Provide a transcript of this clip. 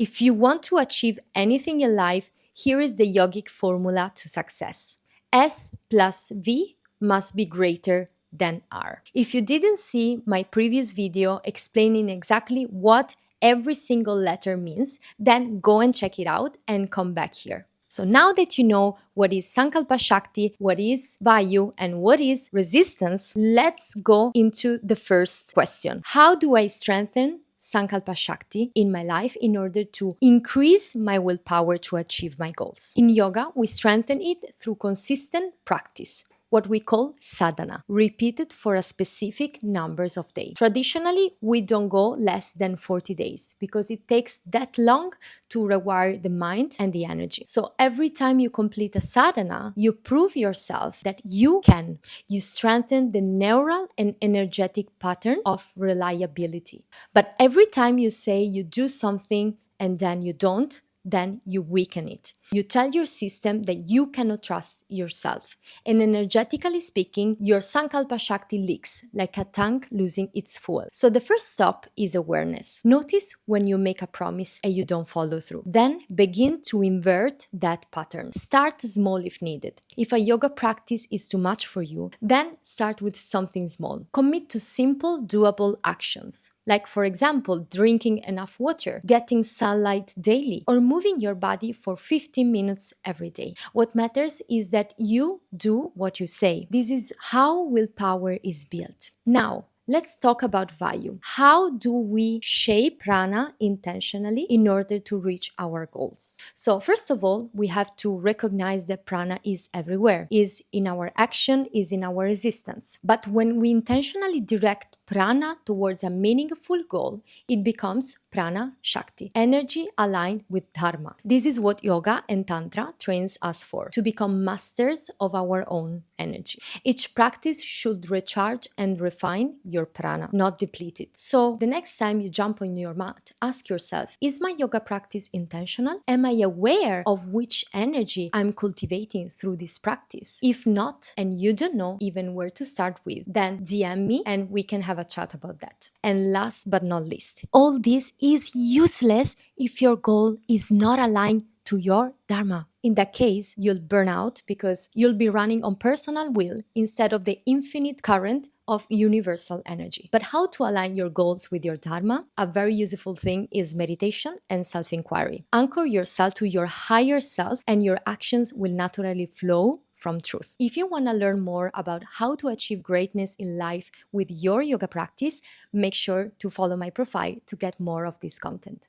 If you want to achieve anything in life, here is the yogic formula to success. S plus V must be greater than R. If you didn't see my previous video explaining exactly what every single letter means, then go and check it out and come back here. So now that you know what is Sankalpa Shakti, what is Vayu, and what is resistance, let's go into the first question. How do I strengthen Sankalpa Shakti in my life in order to increase my willpower to achieve my goals? In yoga, we strengthen it through consistent practice, what we call sadhana, repeated for a specific numbers of days. Traditionally, we don't go less than 40 days because it takes that long to rewire the mind and the energy. So every time you complete a sadhana, you prove yourself that you can. You strengthen the neural and energetic pattern of reliability. But every time you say you do something and then you don't, then you weaken it. You tell your system that you cannot trust yourself. And energetically speaking, your Sankalpa Shakti leaks like a tank losing its fuel. So the first stop is awareness. Notice when you make a promise and you don't follow through. Then begin to invert that pattern. Start small if needed. If a yoga practice is too much for you, then start with something small. Commit to simple, doable actions. Like, for example, drinking enough water, getting sunlight daily, or moving your body for 15 minutes every day. What matters is that you do what you say. This is how willpower is built. Now, let's talk about Vayu. How do we shape prana intentionally in order to reach our goals? So first of all, we have to recognize that prana is everywhere, is in our action, is in our resistance. But when we intentionally direct prana towards a meaningful goal, it becomes prana shakti, energy aligned with dharma. This is what yoga and tantra trains us for, to become masters of our own energy. Each practice should recharge and refine your prana, not deplete it. So the next time you jump on your mat, ask yourself, is my yoga practice intentional? Am I aware of which energy I'm cultivating through this practice? If not, and you don't know even where to start with, then DM me and we can have a chat about that. And last but not least, all this is useless if your goal is not aligned to your dharma. In that case, you'll burn out because you'll be running on personal will instead of the infinite current of universal energy. But how to align your goals with your dharma? A very useful thing is meditation and self-inquiry. Anchor yourself to your higher self and your actions will naturally flow from truth. If you want to learn more about how to achieve greatness in life with your yoga practice, make sure to follow my profile to get more of this content.